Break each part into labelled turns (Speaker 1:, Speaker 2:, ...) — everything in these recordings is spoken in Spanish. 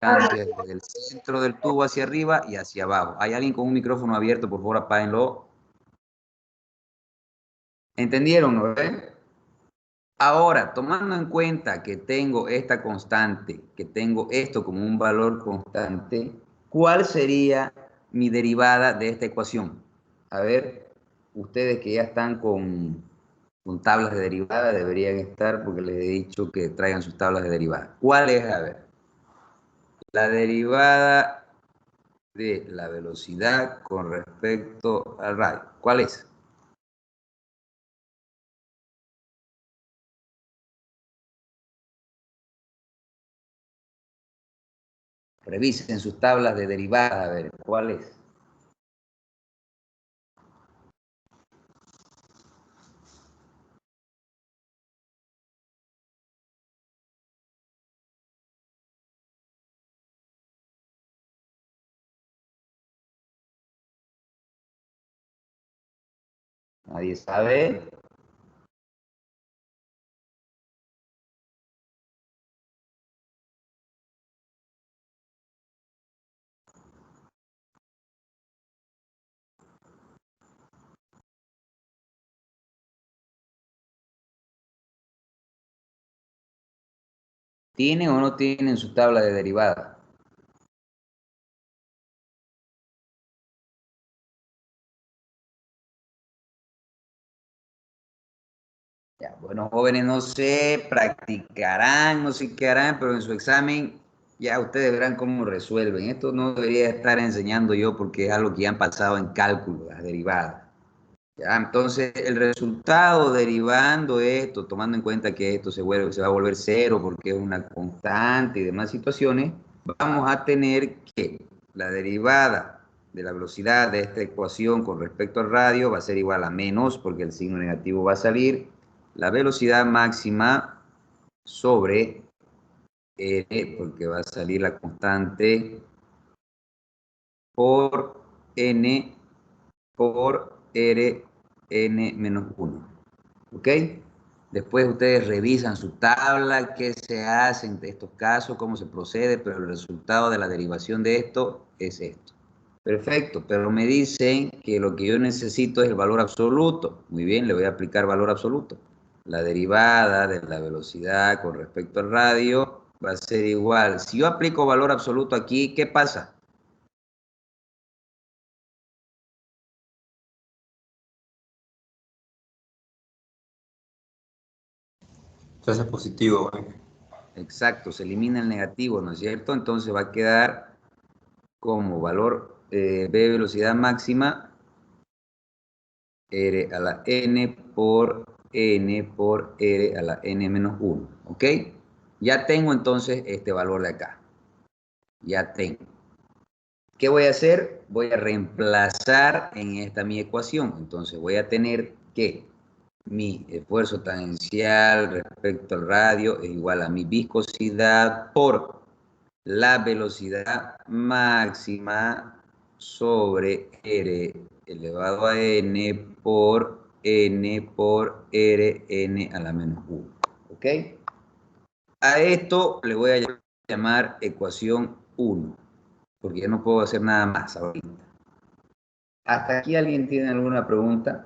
Speaker 1: desde el centro del tubo hacia arriba y hacia abajo. ¿Hay alguien con un micrófono abierto? Por favor, apáguenlo. ¿Entendieron, no? Ahora, tomando en cuenta que tengo esta constante, que tengo esto como un valor constante, ¿cuál sería mi derivada de esta ecuación? A ver, ustedes que ya están con tablas de derivada deberían estar porque les he dicho que traigan sus tablas de derivada. ¿Cuál es? A ver, la derivada de la velocidad con respecto al radio. ¿Cuál es? Revisen sus tablas de derivada, a ver, ¿cuál es? ¿Nadie sabe? ¿Tienen o no tienen su tabla de derivada? Ya, bueno, jóvenes, no sé, practicarán, no sé qué harán, pero en su examen ya ustedes verán cómo resuelven. Esto no debería estar enseñando yo porque es algo que ya han pasado en cálculo, las derivadas. Ya, entonces, el resultado derivando esto, tomando en cuenta que esto se va a volver cero porque es una constante y demás situaciones, vamos a tener que la derivada de la velocidad de esta ecuación con respecto al radio va a ser igual a menos, porque el signo negativo va a salir, la velocidad máxima sobre n, porque va a salir la constante, por n por r n menos 1. ¿Ok? Después ustedes revisan su tabla, qué se hace en estos casos, cómo se procede, pero el resultado de la derivación de esto es esto. Perfecto, pero me dicen que lo que yo necesito es el valor absoluto. Muy bien, le voy a aplicar valor absoluto. La derivada de la velocidad con respecto al radio va a ser igual. Si yo aplico valor absoluto aquí, ¿qué pasa?
Speaker 2: Entonces es positivo, ¿eh?
Speaker 1: Exacto, se elimina el negativo, ¿no es cierto? Entonces va a quedar como valor b velocidad máxima r a la n por r a la n menos 1, ¿ok? Ya tengo entonces este valor de acá, ya tengo. ¿Qué voy a hacer? Voy a reemplazar en esta mi ecuación, entonces voy a tener que mi esfuerzo tangencial respecto al radio es igual a mi viscosidad por la velocidad máxima sobre r elevado a n por rn a la menos 1. ¿Ok? A esto le voy a llamar ecuación 1, porque ya no puedo hacer nada más ahorita. ¿Hasta aquí alguien tiene alguna pregunta?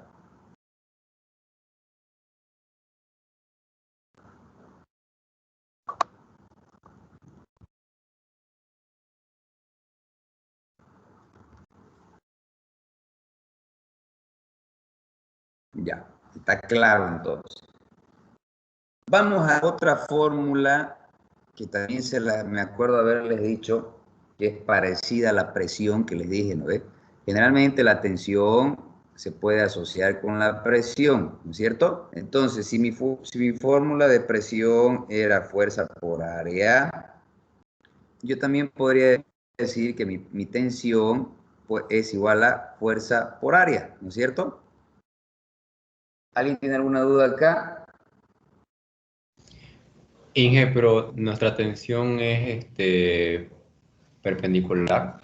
Speaker 1: Ya, está claro entonces. Vamos a otra fórmula que también me acuerdo haberles dicho que es parecida a la presión que les dije, ¿no ves? Generalmente la tensión se puede asociar con la presión, ¿no es cierto? Entonces, si mi fórmula de presión era fuerza por área, yo también podría decir que mi tensión pues, es igual a fuerza por área, ¿no es cierto? ¿Alguien tiene alguna duda acá?
Speaker 2: Inge, pero nuestra tensión es perpendicular.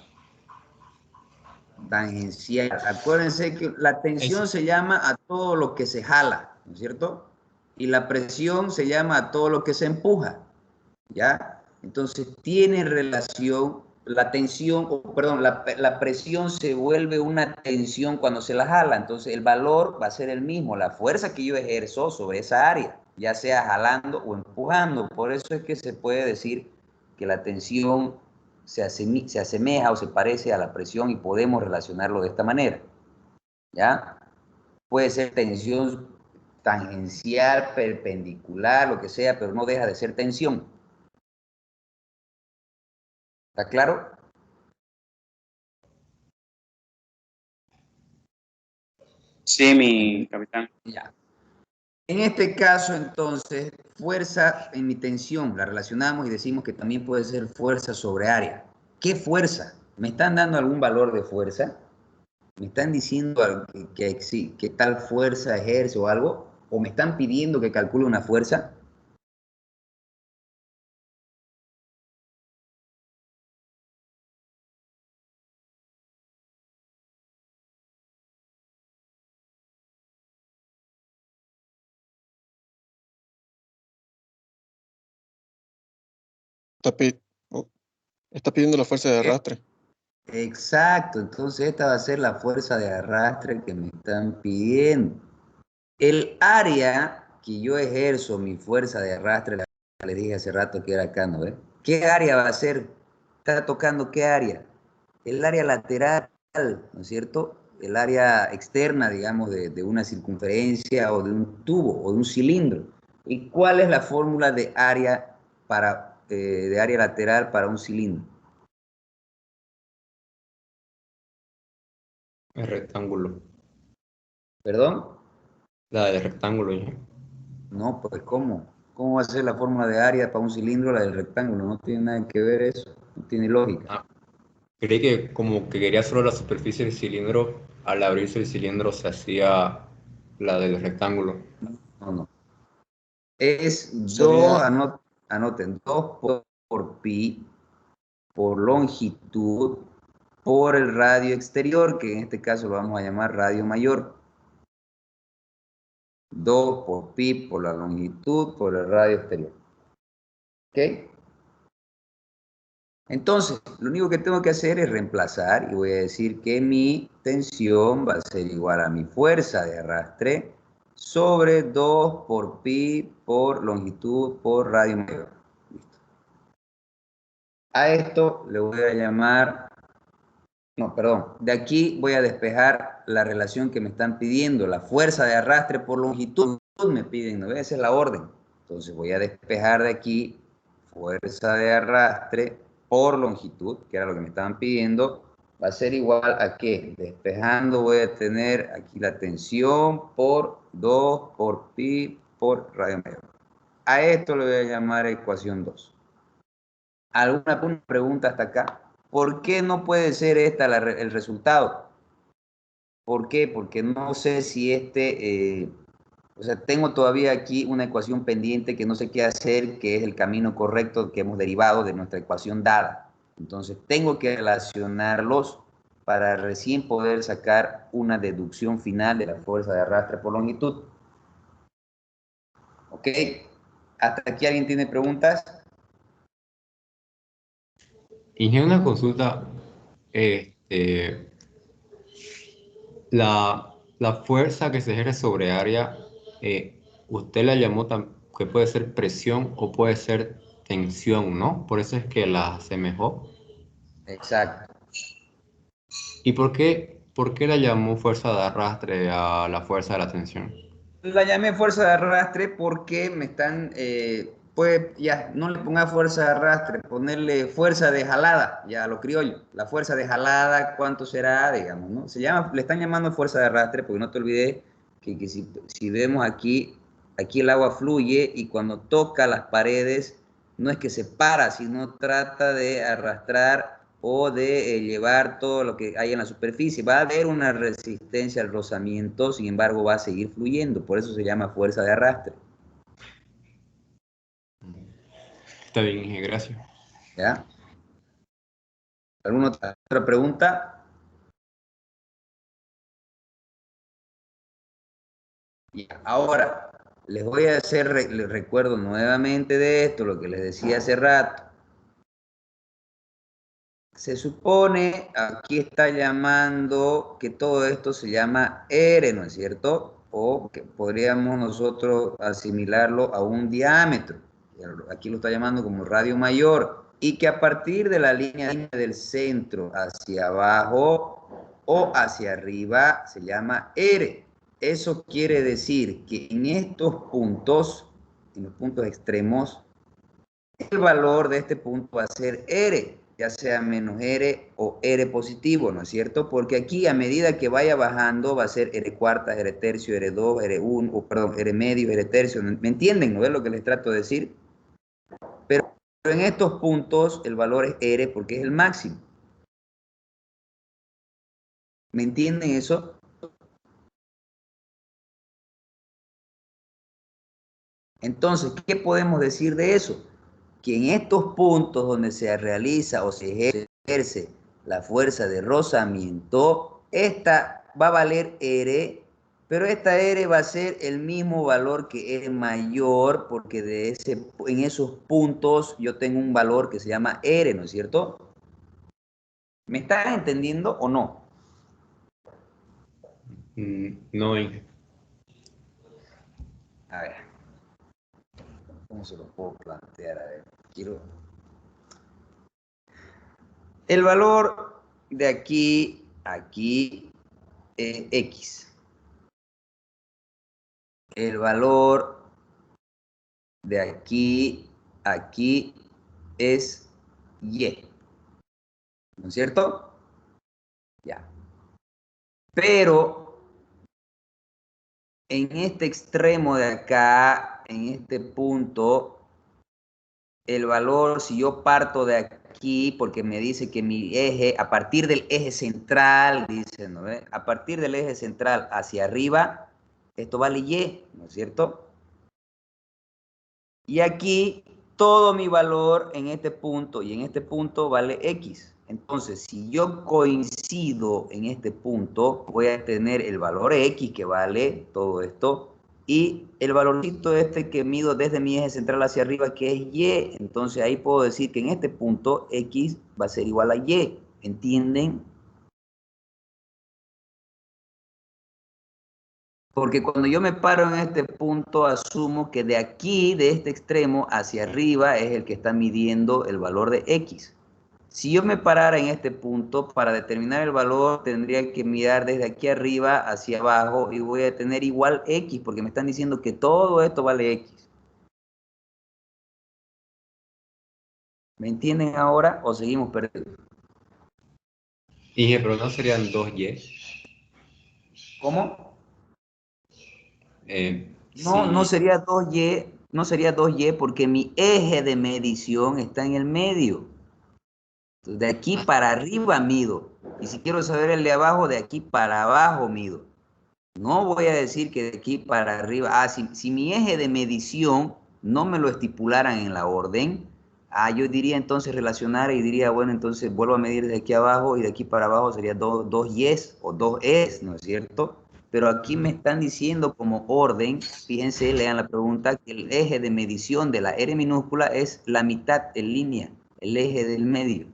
Speaker 1: Tangencial. Acuérdense que la tensión
Speaker 2: Es,
Speaker 1: se llama a todo lo que se jala, ¿no es cierto? Y la presión se llama a todo lo que se empuja, ¿ya? Entonces tiene relación, la tensión, perdón, la presión se vuelve una tensión cuando se la jala, entonces el valor va a ser el mismo, la fuerza que yo ejerzo sobre esa área, ya sea jalando o empujando. Por eso es que se puede decir que la tensión se asemeja o se parece a la presión y podemos relacionarlo de esta manera, ¿ya? Puede ser tensión tangencial, perpendicular, lo que sea, pero no deja de ser tensión. ¿Está claro?
Speaker 3: Sí, mi capitán.
Speaker 1: Ya. En este caso, entonces, fuerza en mi tensión la relacionamos y decimos que también puede ser fuerza sobre área. ¿Qué fuerza? ¿Me están dando algún valor de fuerza? ¿Me están diciendo que tal fuerza ejerce o algo? ¿O me están pidiendo que calcule una fuerza?
Speaker 4: Está, pi- oh, está pidiendo la fuerza de arrastre.
Speaker 1: Exacto, entonces esta va a ser la fuerza de arrastre que me están pidiendo. El área que yo ejerzo mi fuerza de arrastre, les dije hace rato que era acá, ¿no ve? ¿Qué área va a ser? ¿Está tocando qué área? El área lateral, ¿no es cierto? El área externa, digamos, de una circunferencia o de un tubo o de un cilindro. ¿Y cuál es la fórmula de área de área lateral para un cilindro?
Speaker 2: El rectángulo.
Speaker 1: ¿Perdón?
Speaker 2: La del rectángulo, ya.
Speaker 1: No, pues ¿cómo? ¿Cómo va a ser la fórmula de área para un cilindro la del rectángulo? No tiene nada que ver eso, no tiene lógica.
Speaker 2: Ah, creí que como que quería solo la superficie del cilindro, al abrirse el cilindro se hacía la del rectángulo.
Speaker 1: No, no. Es 2,
Speaker 4: Sería,
Speaker 1: anoten, 2 por pi por longitud por el radio exterior, que en este caso lo vamos a llamar radio mayor. 2 por pi por la longitud por el radio exterior. ¿Ok? Entonces, lo único que tengo que hacer es reemplazar y voy a decir que mi tensión va a ser igual a mi fuerza de arrastre sobre 2 por pi por longitud por radio mayor. Listo. A esto le voy a llamar, no, perdón, de aquí voy a despejar la relación que me están pidiendo, la fuerza de arrastre por longitud me piden, ¿no? Esa es la orden. Entonces voy a despejar de aquí fuerza de arrastre por longitud, que era lo que me estaban pidiendo, va a ser igual a qué? Despejando voy a tener aquí la tensión por 2 por pi por radio mayor. A esto le voy a llamar ecuación 2. ¿Alguna pregunta hasta acá? ¿Por qué no puede ser esta el resultado? ¿Por qué? Porque no sé si o sea, tengo todavía aquí una ecuación pendiente que no sé qué hacer, que es el camino correcto que hemos derivado de nuestra ecuación dada. Entonces, tengo que relacionarlos para recién poder sacar una deducción final de la fuerza de arrastre por longitud. ¿Ok? ¿Hasta aquí alguien tiene preguntas?
Speaker 2: Inge, una consulta. Este, la fuerza que se ejerce sobre área, usted la llamó que puede ser presión o puede ser tensión, ¿no? Por eso es que la asemejó.
Speaker 1: Exacto.
Speaker 2: ¿Y por qué la llamó fuerza de arrastre a la fuerza de la tensión?
Speaker 1: La llamé fuerza de arrastre porque me están, pues ya, no le ponga fuerza de arrastre, ponerle fuerza de jalada, ya a lo criollo. La fuerza de jalada, ¿cuánto será? Digamos, ¿no? Le están llamando fuerza de arrastre porque no te olvides que si vemos aquí el agua fluye y cuando toca las paredes, no es que se para, sino trata de arrastrar o de llevar todo lo que hay en la superficie. Va a haber una resistencia al rozamiento, sin embargo va a seguir fluyendo, por eso se llama fuerza de arrastre.
Speaker 2: Está bien, Inge, gracias.
Speaker 1: ¿Ya? ¿Alguna otra pregunta? Ya. Ahora, les voy a hacer, les recuerdo nuevamente de esto, lo que les decía hace rato. se supone, aquí está llamando que todo esto se llama R, ¿no es cierto? O que podríamos nosotros asimilarlo a un diámetro. Aquí lo está llamando como radio mayor. Y que a partir de la línea del centro hacia abajo o hacia arriba se llama R. Eso quiere decir que en estos puntos, en los puntos extremos, el valor de este punto va a ser R, ya sea menos R o R positivo, ¿no es cierto? Porque aquí a medida que vaya bajando va a ser R cuarta, R tercio, R2, R1, o perdón, R medio, R tercio, ¿me entienden? ¿No es lo que les trato de decir? Pero en estos puntos el valor es R porque es el máximo. ¿Me entienden eso? Entonces, ¿qué podemos decir de eso? Que en estos puntos donde se realiza o se ejerce la fuerza de rozamiento, esta va a valer R, pero esta R va a ser el mismo valor que R mayor, porque en esos puntos yo tengo un valor que se llama R, ¿no es cierto? ¿Me están entendiendo o no?
Speaker 2: No, Inge.
Speaker 1: A ver, ¿cómo se lo puedo plantear? A ver, quiero... El valor de aquí a aquí es X. El valor de aquí a aquí es Y. ¿No es cierto? Ya. Pero en este extremo de acá, en este punto, el valor, si yo parto de aquí, porque me dice que mi eje, a partir del eje central, dice, ¿no ve? A partir del eje central hacia arriba, esto vale Y, ¿no es cierto? Y aquí todo mi valor en este punto y en este punto vale X. Entonces, si yo coincido en este punto, voy a tener el valor X que vale todo esto y el valorcito este que mido desde mi eje central hacia arriba que es Y. Entonces ahí puedo decir que en este punto X va a ser igual a Y. ¿Entienden? Porque cuando yo me paro en este punto, asumo que de aquí, de este extremo hacia arriba, es el que está midiendo el valor de X. Si yo me parara en este punto, para determinar el valor, tendría que mirar desde aquí arriba hacia abajo y voy a tener igual X, porque me están diciendo que todo esto vale X. ¿Me entienden ahora o seguimos perdidos?
Speaker 2: Inge, pero no serían 2Y.
Speaker 1: ¿Cómo? No, no
Speaker 2: Sí.
Speaker 1: sería 2Y, no sería 2Y porque mi eje de medición está en el medio. Entonces, de aquí para arriba mido. Y si quiero saber el de abajo, de aquí para abajo mido. No voy a decir que de aquí para arriba. Si mi eje de medición no me lo estipularan en la orden, yo diría entonces relacionar y diría, bueno, entonces vuelvo a medir de aquí abajo y de aquí para abajo sería dos Y's o dos E's, ¿no es cierto? Pero aquí me están diciendo como orden, fíjense, lean la pregunta, que el eje de medición de la R minúscula es la mitad en línea, el eje del medio.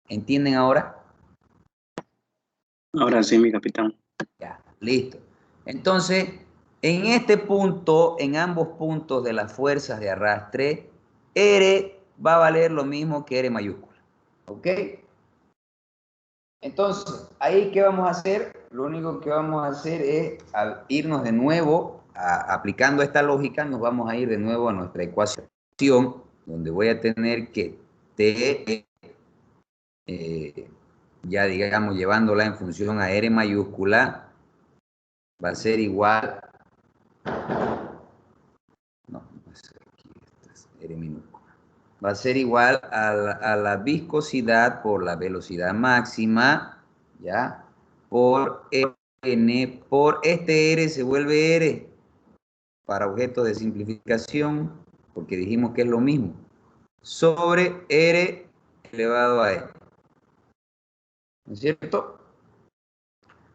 Speaker 1: ¿Entienden ahora?
Speaker 3: Ahora sí, mi capitán.
Speaker 1: Ya, listo. Entonces, en este punto, en ambos puntos de las fuerzas de arrastre, R va a valer lo mismo que R mayúscula. ¿Ok? Entonces, ahí, ¿qué vamos a hacer? Lo único que vamos a hacer es irnos de nuevo, aplicando esta lógica, nos vamos a ir de nuevo a nuestra ecuación, donde voy a tener que T, ya digamos, llevándola en función a R mayúscula, va a ser igual, no, va a ser aquí, esta es R minúscula, va a ser igual a la viscosidad por la velocidad máxima, ¿ya? Por N, por este R se vuelve R, para objetos de simplificación, porque dijimos que es lo mismo, sobre R elevado a N, ¿no es cierto?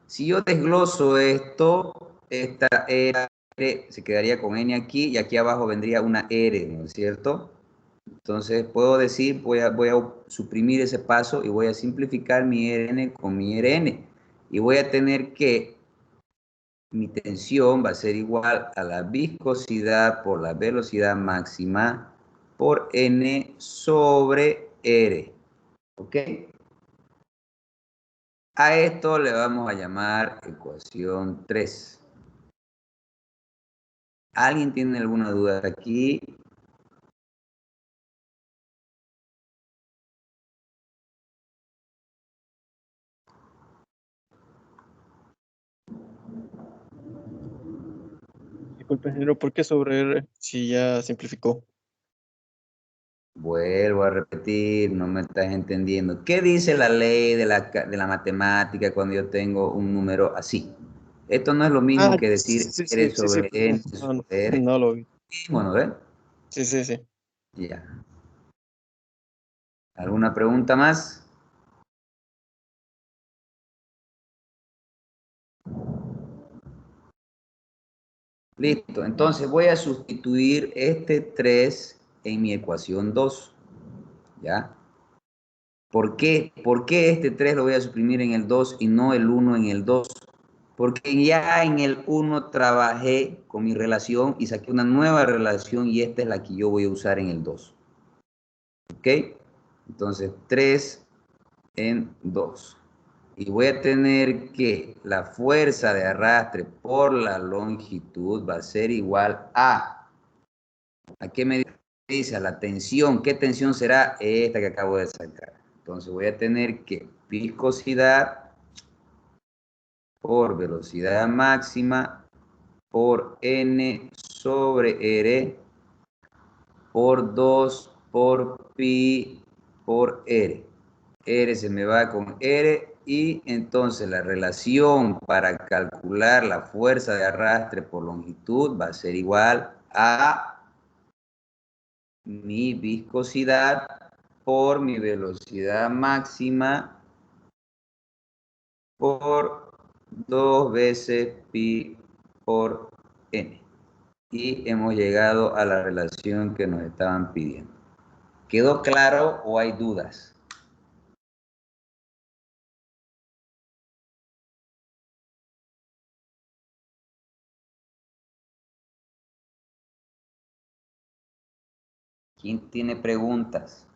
Speaker 1: Si yo desgloso esto, esta R se quedaría con N aquí y aquí abajo vendría una R, ¿no es cierto? Entonces puedo decir, voy a suprimir ese paso y voy a simplificar mi Rn con mi Rn. Y voy a tener que mi tensión va a ser igual a la viscosidad por la velocidad máxima por N sobre R. ¿Ok? A esto le vamos a llamar ecuación 3. ¿Alguien tiene alguna duda aquí?
Speaker 4: Disculpe, ingeniero, ¿por qué sobre R si ya simplificó?
Speaker 1: Vuelvo a repetir, no me estás entendiendo. ¿Qué dice la ley de la matemática cuando yo tengo un número así? Esto no es lo mismo que decir
Speaker 4: Sí,
Speaker 1: R
Speaker 4: sí, sí, sí,
Speaker 1: sobre
Speaker 4: perdón.
Speaker 1: N
Speaker 4: No, no,
Speaker 1: sobre R.
Speaker 4: no lo vi.
Speaker 1: Bueno, ¿ves?
Speaker 4: Sí, sí, sí.
Speaker 1: Ya. ¿Alguna pregunta más? Listo. Entonces voy a sustituir este 3 en mi ecuación 2. ¿Ya? ¿Por qué? ¿Por qué este 3 lo voy a suprimir en el 2 y no el 1 en el 2? Porque ya en el 1 trabajé con mi relación y saqué una nueva relación y esta es la que yo voy a usar en el 2. ¿Ok? Entonces 3 en 2. Y voy a tener que la fuerza de arrastre por la longitud va a ser igual ¿a qué me dice? A la tensión. ¿Qué tensión será? Esta que acabo de sacar. Entonces voy a tener que viscosidad por velocidad máxima por N sobre R por 2 por pi por R. R se me va con R y entonces la relación para calcular la fuerza de arrastre por longitud va a ser igual a mi viscosidad por mi velocidad máxima por 2 veces pi por n. Y hemos llegado a la relación que nos estaban pidiendo. ¿Quedó claro o hay dudas? ¿Quién tiene preguntas?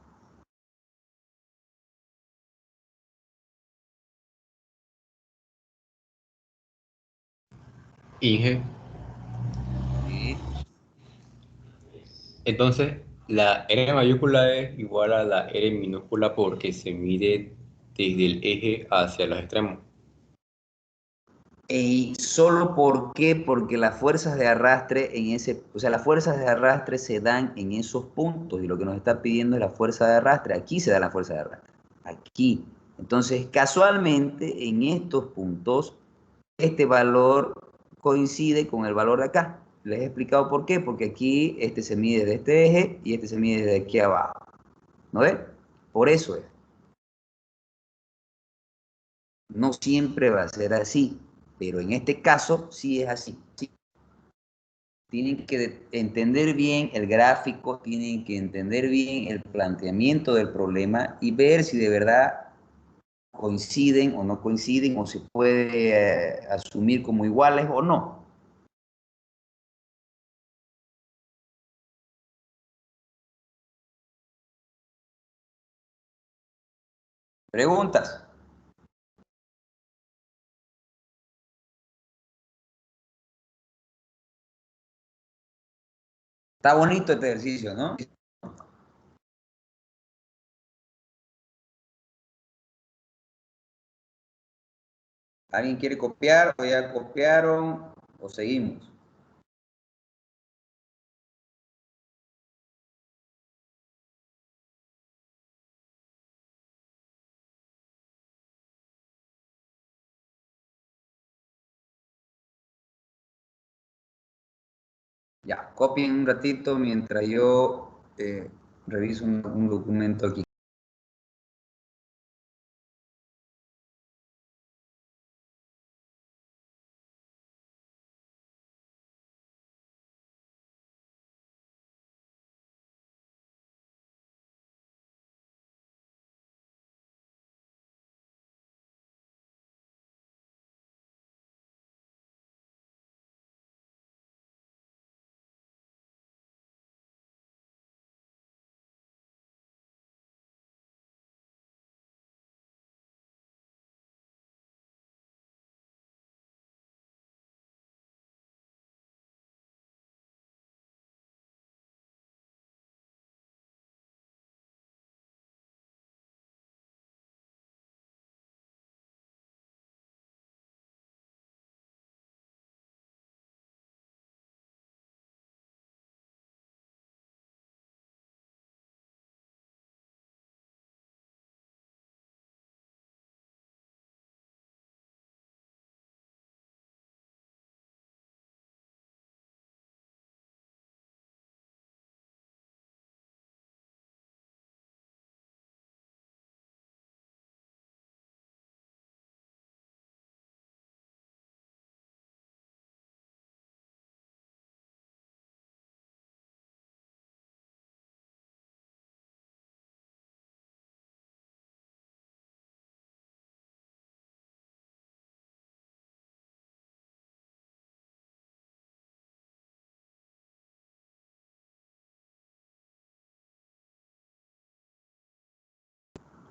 Speaker 2: Inge,
Speaker 1: Sí.
Speaker 2: entonces la R mayúscula es igual a la R minúscula porque se mide desde el eje hacia los extremos.
Speaker 1: ¿Y solo por qué? Porque las fuerzas de arrastre en ese, o sea, las fuerzas de arrastre se dan en esos puntos y lo que nos está pidiendo es la fuerza de arrastre. Aquí se da la fuerza de arrastre. Aquí. Entonces, casualmente, en estos puntos, este valor coincide con el valor de acá. Les he explicado por qué, porque aquí este se mide de este eje y este se mide de aquí abajo. ¿No ves? Por eso es. No siempre va a ser así, pero en este caso sí es así. Sí. Tienen que entender bien el gráfico, tienen que entender bien el planteamiento del problema y ver si de verdad coinciden o no coinciden o se puede asumir como iguales o no. ¿Preguntas? Está bonito este ejercicio, ¿no? ¿Alguien quiere copiar o ya copiaron o seguimos? Ya, copien un ratito mientras yo reviso un documento aquí.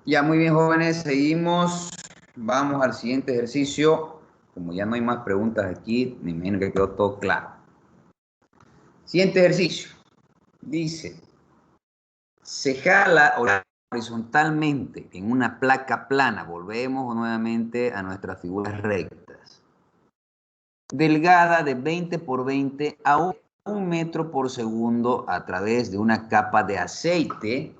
Speaker 1: Ya, muy bien, jóvenes, seguimos. Vamos al siguiente ejercicio. Como ya no hay más preguntas aquí, me imagino que quedó todo claro. Siguiente ejercicio. Dice, se jala horizontalmente en una placa plana. Volvemos nuevamente a nuestras figuras rectas. Delgada de 20 por 20 a 1 metro por segundo a través de una capa de aceite.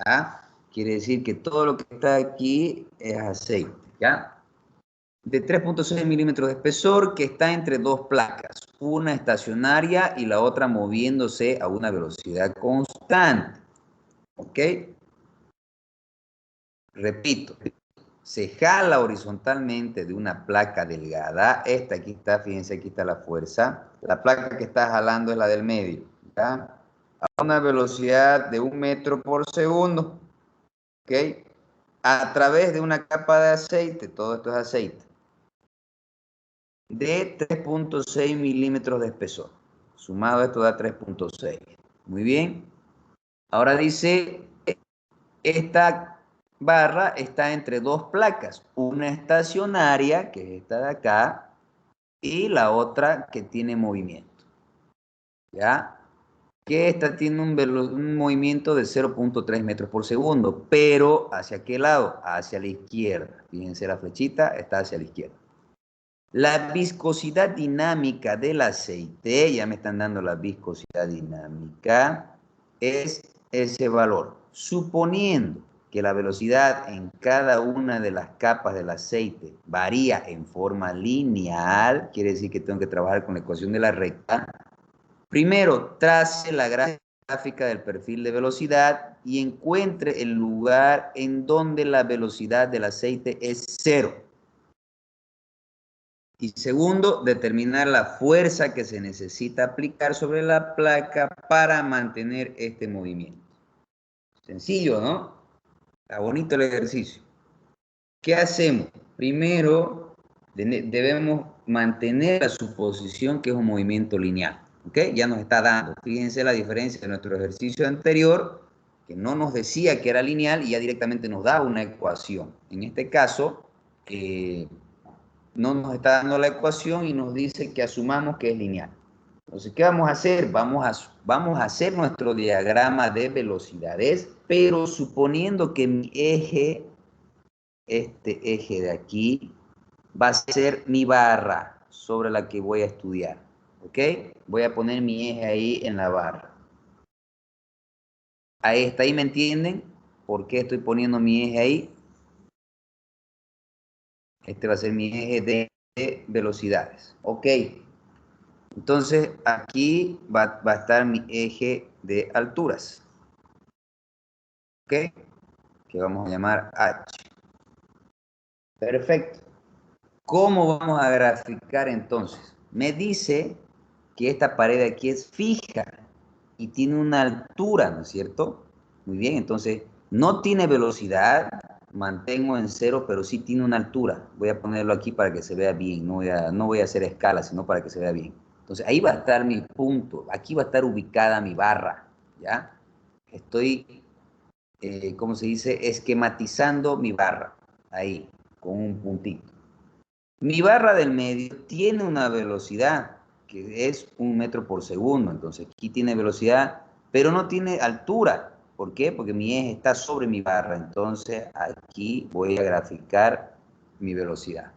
Speaker 1: ¿Ya? Quiere decir que todo lo que está aquí es aceite. ¿Ya? De 3.6 milímetros de espesor que está entre dos placas, una estacionaria y la otra moviéndose a una velocidad constante. ¿Ok? Repito, se jala horizontalmente de una placa delgada. Esta aquí está, fíjense, aquí está la fuerza. La placa que está jalando es la del medio, ¿ya? A una velocidad de 1 metro por segundo, ¿ok? A través de una capa de aceite, todo esto es aceite, de 3.6 milímetros de espesor. Sumado esto da 3.6. Muy bien. Ahora dice, esta barra está entre dos placas, una estacionaria, que es esta de acá, y la otra que tiene movimiento. ¿Ya? Que esta tiene un movimiento de 0.3 metros por segundo, pero ¿hacia qué lado? Hacia la izquierda. Fíjense, la flechita está hacia la izquierda. La viscosidad dinámica del aceite, ya me están dando la viscosidad dinámica, es ese valor. Suponiendo que la velocidad en cada una de las capas del aceite varía en forma lineal, quiere decir que tengo que trabajar con la ecuación de la recta. Primero, trace la gráfica del perfil de velocidad y encuentre el lugar en donde la velocidad del aceite es 0. Y segundo, determinar la fuerza que se necesita aplicar sobre la placa para mantener este movimiento. Sencillo, ¿no? Está bonito el ejercicio. ¿Qué hacemos? Primero, debemos mantener la suposición que es un movimiento lineal. ¿Ok? Ya nos está dando. Fíjense la diferencia de nuestro ejercicio anterior, que no nos decía que era lineal y ya directamente nos da una ecuación. En este caso, no nos está dando la ecuación y nos dice que asumamos que es lineal. Entonces, ¿qué vamos a hacer? Vamos a hacer nuestro diagrama de velocidades, pero suponiendo que mi eje, este eje de aquí, va a ser mi barra sobre la que voy a estudiar. ¿Ok? Voy a poner mi eje ahí en la barra. Ahí está, ¿ahí me entienden? ¿Por qué estoy poniendo mi eje ahí? Este va a ser mi eje de velocidades. Ok. Entonces, aquí va a estar mi eje de alturas. ¿Ok? Que vamos a llamar H. Perfecto. ¿Cómo vamos a graficar entonces? Me dice que esta pared de aquí es fija y tiene una altura, ¿no es cierto? Muy bien, entonces no tiene velocidad, mantengo en 0, pero sí tiene una altura. Voy a ponerlo aquí para que se vea bien, no voy a hacer escala, sino para que se vea bien. Entonces ahí va a estar mi punto, aquí va a estar ubicada mi barra, ¿ya? Estoy, ¿cómo se dice? Esquematizando mi barra, ahí, con un puntito. Mi barra del medio tiene una velocidad que es 1 metro por segundo, entonces aquí tiene velocidad, pero no tiene altura. ¿Por qué? Porque mi eje está sobre mi barra, entonces aquí voy a graficar mi velocidad.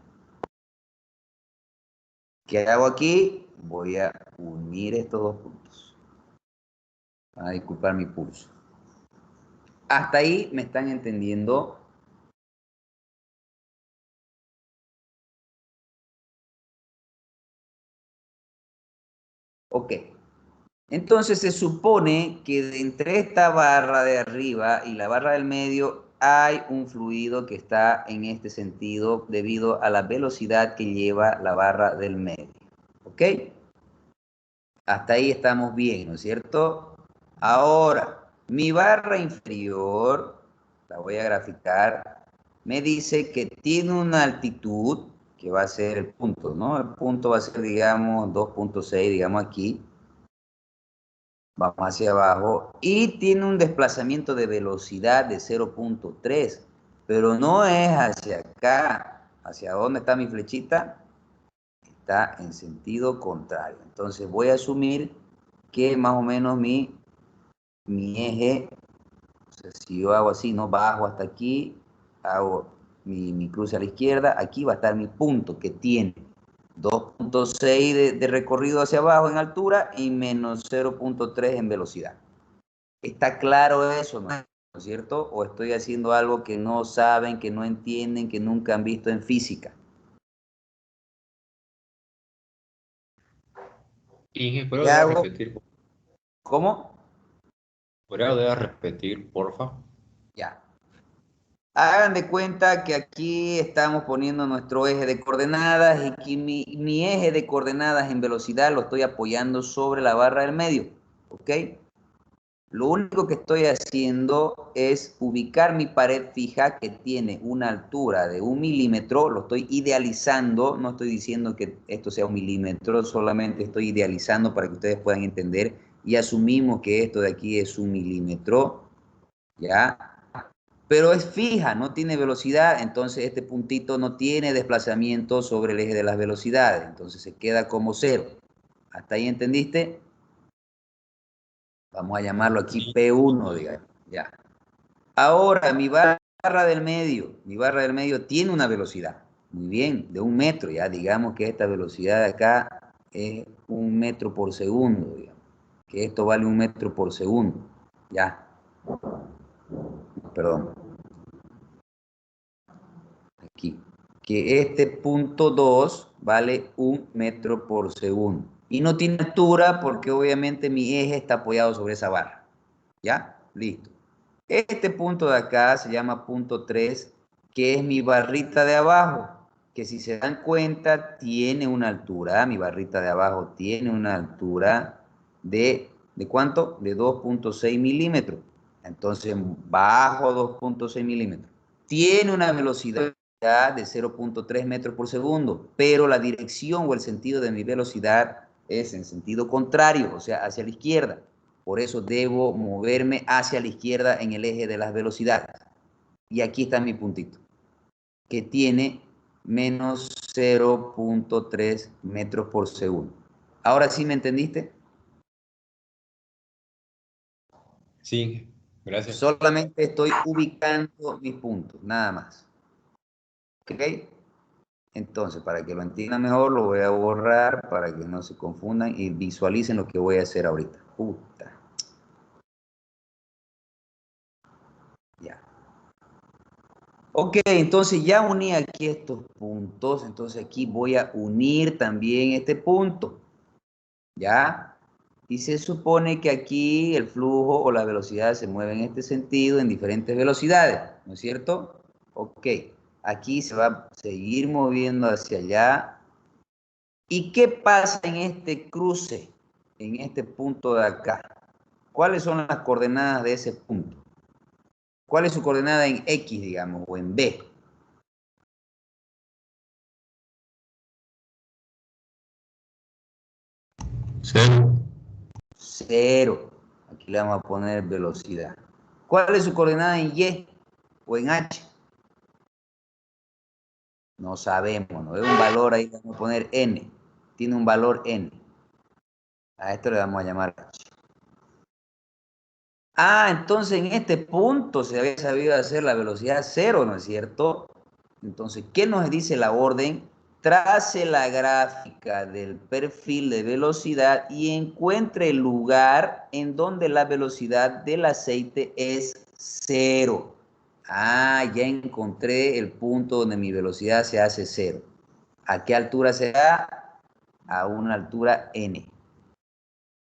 Speaker 1: ¿Qué hago aquí? Voy a unir estos dos puntos. Van a disculpar mi pulso. Hasta ahí me están entendiendo. Ok. Entonces se supone que entre esta barra de arriba y la barra del medio hay un fluido que está en este sentido debido a la velocidad que lleva la barra del medio. ¿Ok? Hasta ahí estamos bien, ¿no es cierto? Ahora, mi barra inferior, la voy a graficar, me dice que tiene una altitud, que va a ser el punto, ¿no? El punto va a ser, digamos, 2.6, digamos aquí. Vamos hacia abajo y tiene un desplazamiento de velocidad de 0.3. pero no es hacia acá. ¿Hacia dónde está mi flechita? Está en sentido contrario. Entonces voy a asumir que más o menos mi eje, o sea, si yo hago así, no bajo hasta aquí, hago mi cruce a la izquierda, aquí va a estar mi punto que tiene 2.6 de recorrido hacia abajo en altura y menos 0.3 en velocidad. ¿Está claro eso, no es cierto? ¿O estoy haciendo algo que no saben, que no entienden, que nunca han visto en física?
Speaker 2: Inge,
Speaker 1: ¿Qué
Speaker 2: ¿puedo
Speaker 1: hago?
Speaker 2: repetir?
Speaker 1: ¿Cómo?
Speaker 2: ¿Podría repetir, porfa?
Speaker 1: Ya. Hagan de cuenta que aquí estamos poniendo nuestro eje de coordenadas y que mi eje de coordenadas en velocidad lo estoy apoyando sobre la barra del medio, ¿ok? Lo único que estoy haciendo es ubicar mi pared fija que tiene una altura de 1 milímetro, lo estoy idealizando, no estoy diciendo que esto sea 1 milímetro, solamente estoy idealizando para que ustedes puedan entender y asumimos que esto de aquí es 1 milímetro, ¿ya? Pero es fija, no tiene velocidad, entonces este puntito no tiene desplazamiento sobre el eje de las velocidades, entonces se queda como cero. ¿Hasta ahí entendiste? Vamos a llamarlo aquí
Speaker 2: Sí.
Speaker 1: P1, digamos, ya. Ahora, mi barra del medio tiene una velocidad, muy bien, de 1 metro, ya digamos que esta velocidad de acá es 1 metro por segundo, digamos, que esto vale 1 metro por segundo, ya, perdón. Aquí, que este punto 2 vale 1 metro por segundo. Y no tiene altura porque obviamente mi eje está apoyado sobre esa barra. ¿Ya? Listo. Este punto de acá se llama punto 3, que es mi barrita de abajo, que si se dan cuenta tiene una altura, mi barrita de abajo tiene una altura ¿de cuánto? De 2.6 milímetros. Entonces bajo 2.6 milímetros. Tiene una velocidad de 0.3 metros por segundo, pero la dirección o el sentido de mi velocidad es en sentido contrario, o sea, hacia la izquierda. Por eso debo moverme hacia la izquierda en el eje de las velocidades. Y aquí está mi puntito, que tiene menos 0.3 metros por segundo. ¿Ahora sí me entendiste?
Speaker 2: Sí, Inge, gracias.
Speaker 1: Solamente estoy ubicando mis puntos, nada más. ¿Ok? Entonces, para que lo entiendan mejor, lo voy a borrar para que no se confundan y visualicen lo que voy a hacer ahorita. Puta. Ya. Ok, entonces ya uní aquí estos puntos, entonces aquí voy a unir también este punto, ¿ya? Y se supone que aquí el flujo o la velocidad se mueve en este sentido en diferentes velocidades, ¿no es cierto? Ok, aquí se va a seguir moviendo hacia allá. ¿Y qué pasa en este cruce, en este punto de acá? ¿Cuáles son las coordenadas de ese punto? ¿Cuál es su coordenada en X, digamos, o en B?
Speaker 2: Cero.
Speaker 1: Cero. Aquí le vamos a poner velocidad. ¿Cuál es su coordenada en Y o en H? No sabemos, ¿no? Es un valor ahí, le vamos a poner N. Tiene un valor N. A esto le vamos a llamar H. Ah, entonces en este punto se había sabido hacer la velocidad cero, ¿no es cierto? Entonces, ¿qué nos dice la orden? Trace la gráfica del perfil de velocidad y encuentre el lugar en donde la velocidad del aceite es cero. Ah, ya encontré el punto donde mi velocidad se hace cero. ¿A qué altura se da? A una altura n.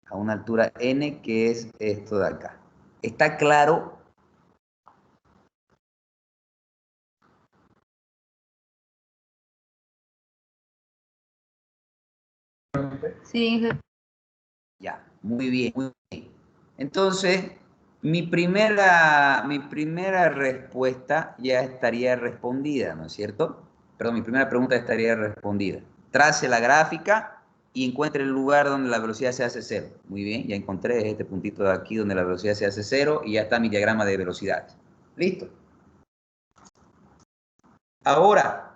Speaker 1: A una altura n, que es esto de acá. ¿Está claro?
Speaker 5: Sí,
Speaker 1: Ya, muy bien, muy bien. Entonces, mi primera respuesta ya estaría respondida, ¿no es cierto? Perdón, mi primera pregunta estaría respondida. Trace la gráfica y encuentre el lugar donde la velocidad se hace cero. Muy bien, ya encontré este puntito de aquí donde la velocidad se hace cero y ya está mi diagrama de velocidades. Listo. Ahora,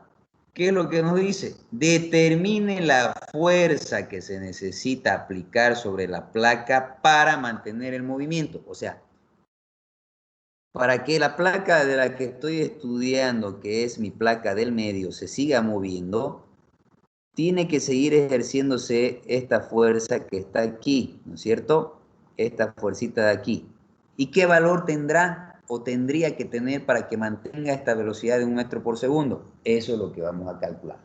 Speaker 1: ¿qué es lo que nos dice? Determine la fuerza que se necesita aplicar sobre la placa para mantener el movimiento. O sea, para que la placa de la que estoy estudiando, que es mi placa del medio, se siga moviendo, tiene que seguir ejerciéndose esta fuerza que está aquí, ¿no es cierto? Esta fuercita de aquí. ¿Y qué valor tendrá o tendría que tener para que mantenga esta velocidad de 1 metro por segundo? Eso es lo que vamos a calcular.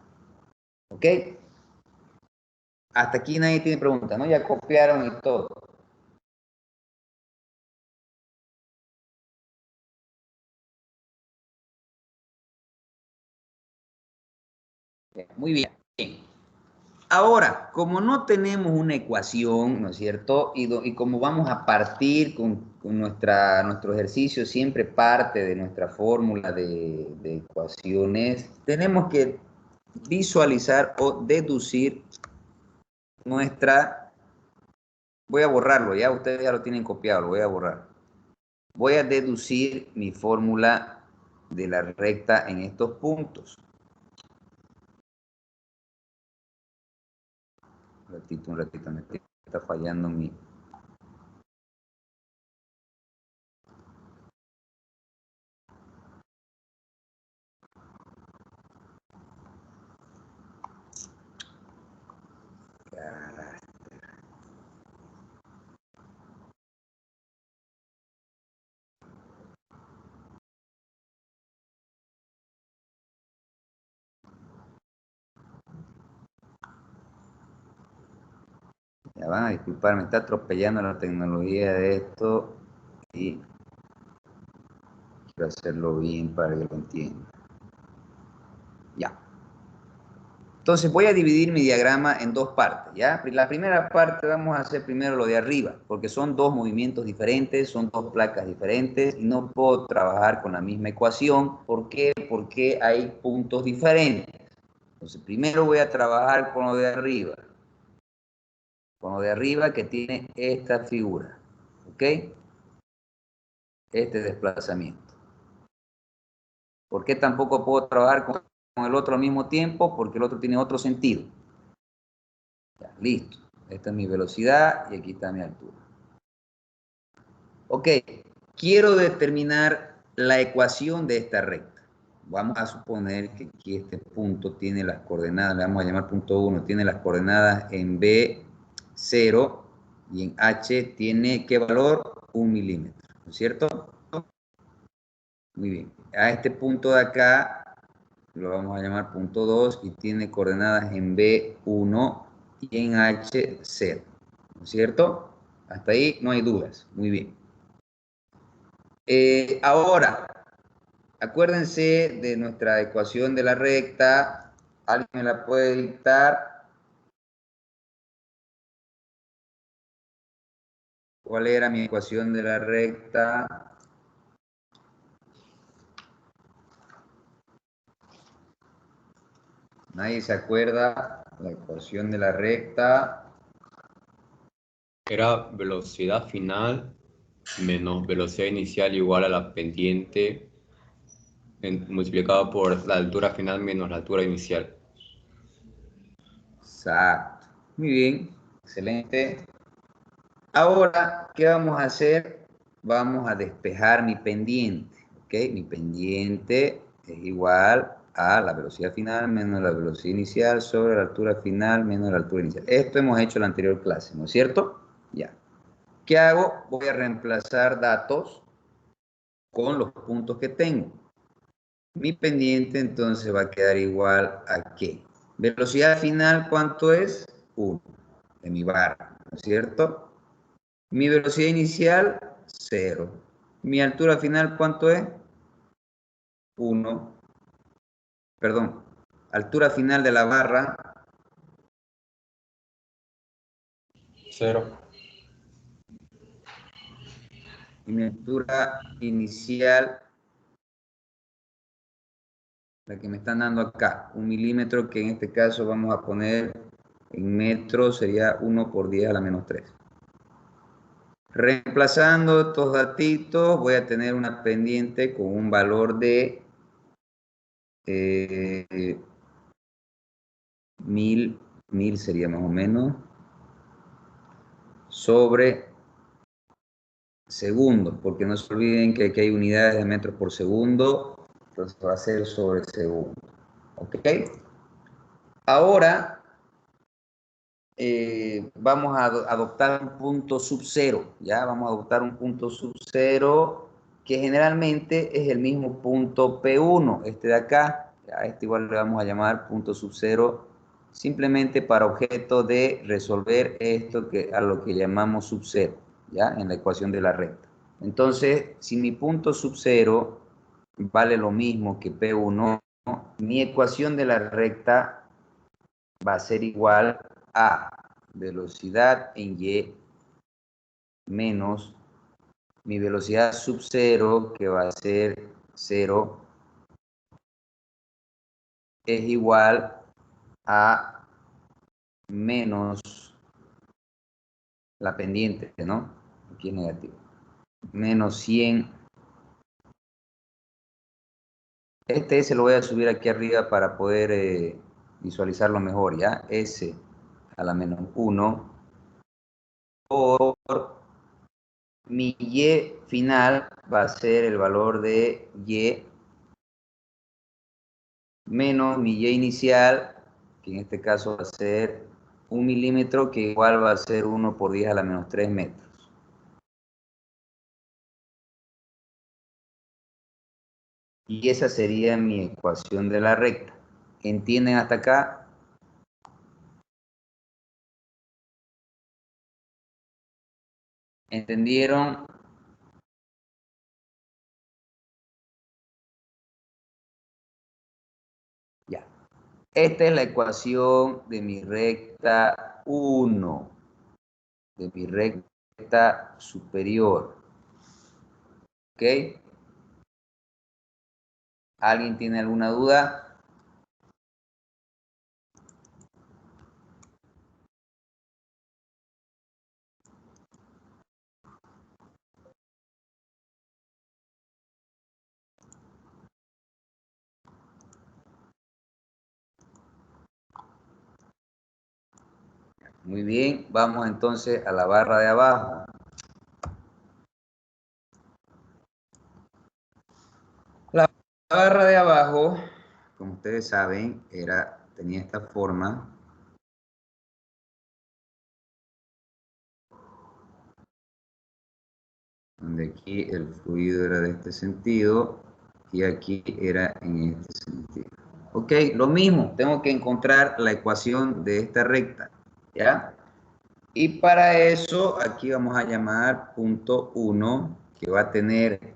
Speaker 1: ¿Ok? Hasta aquí nadie tiene pregunta, ¿no? Ya copiaron y todo. Muy bien. Ahora, como no tenemos una ecuación, ¿no es cierto? Y como vamos a partir con nuestro ejercicio, siempre parte de nuestra fórmula de ecuaciones, tenemos que visualizar o deducir nuestra... Voy a borrarlo, ya ustedes ya lo tienen copiado, lo voy a borrar. Voy a deducir mi fórmula de la recta en estos puntos. Un ratito, me está fallando mi... Ya van a disculpar, me está atropellando la tecnología de esto y quiero hacerlo bien para que lo entiendan. Ya. Entonces voy a dividir mi diagrama en dos partes, ¿ya? La primera parte vamos a hacer primero lo de arriba, porque son dos movimientos diferentes, son dos placas diferentes y no puedo trabajar con la misma ecuación. ¿Por qué? Porque hay puntos diferentes. Entonces primero voy a trabajar con lo de arriba. Con lo de arriba que tiene esta figura, ¿ok? Este desplazamiento. ¿Por qué tampoco puedo trabajar con el otro al mismo tiempo? Porque el otro tiene otro sentido. Ya, listo. Esta es mi velocidad y aquí está mi altura. Ok, quiero determinar la ecuación de esta recta. Vamos a suponer que aquí este punto tiene las coordenadas, le vamos a llamar punto 1, tiene las coordenadas en B0 y en H tiene, ¿qué valor? 1 milímetro, ¿no es cierto? Muy bien. A este punto de acá lo vamos a llamar punto 2 y tiene coordenadas en B1 y en H0, ¿no es cierto? Hasta ahí no hay dudas. Muy bien. Ahora, acuérdense de nuestra ecuación de la recta. ¿Alguien me la puede dictar? ¿Cuál era mi ecuación de la recta? ¿Nadie se acuerda? La ecuación de la recta.
Speaker 2: Era velocidad final menos velocidad inicial igual a la pendiente multiplicado por la altura final menos la altura inicial.
Speaker 1: Exacto. Muy bien. Excelente. Ahora, ¿qué vamos a hacer? Vamos a despejar mi pendiente, ¿ok? Mi pendiente es igual a la velocidad final menos la velocidad inicial sobre la altura final menos la altura inicial. Esto hemos hecho en la anterior clase, ¿no es cierto? Ya. ¿Qué hago? Voy a reemplazar datos con los puntos que tengo. Mi pendiente entonces va a quedar igual a ¿qué? Velocidad final, ¿cuánto es? 1 de mi barra, ¿no es cierto? Mi velocidad inicial, 0. Mi altura final, ¿cuánto es? 1. Perdón, altura final de la barra.
Speaker 2: 0.
Speaker 1: Y mi altura inicial, la que me están dando acá, 1 milímetro, que en este caso vamos a poner en metros, sería 1 por 10 a la menos 3. Reemplazando estos datitos, voy a tener una pendiente con un valor de 1000 sería más o menos, sobre segundo, porque no se olviden que aquí hay unidades de metros por segundo, entonces va a ser sobre segundo. ¿Ok? Ahora vamos a adoptar un punto sub cero, ¿ya? Vamos a adoptar un punto sub cero que generalmente es el mismo punto P1, este de acá. A este igual le vamos a llamar punto sub cero, simplemente para objeto de resolver esto a lo que llamamos sub cero, ¿ya? En la ecuación de la recta. Entonces, si mi punto sub cero vale lo mismo que P1, mi ecuación de la recta va a ser igual a velocidad en Y menos mi velocidad sub cero, que va a ser 0, es igual a menos la pendiente, ¿no? Aquí es negativo. Menos 100. Este S lo voy a subir aquí arriba para poder visualizarlo mejor, ¿ya? S a la menos 1 por mi Y final va a ser el valor de Y menos mi Y inicial, que en este caso va a ser 1 milímetro, que igual va a ser 1 por 10 a la menos 3 metros. Y esa sería mi ecuación de la recta. ¿Entienden hasta acá? ¿Entendieron? Ya. Esta es la ecuación de mi recta 1, de mi recta superior. ¿Ok? ¿Alguien tiene alguna duda? Muy bien, vamos entonces a la barra de abajo. La barra de abajo, como ustedes saben, tenía esta forma. Donde aquí el fluido era de este sentido y aquí era en este sentido. Ok, lo mismo, tengo que encontrar la ecuación de esta recta, ¿ya? Y para eso, aquí vamos a llamar punto 1, que va a tener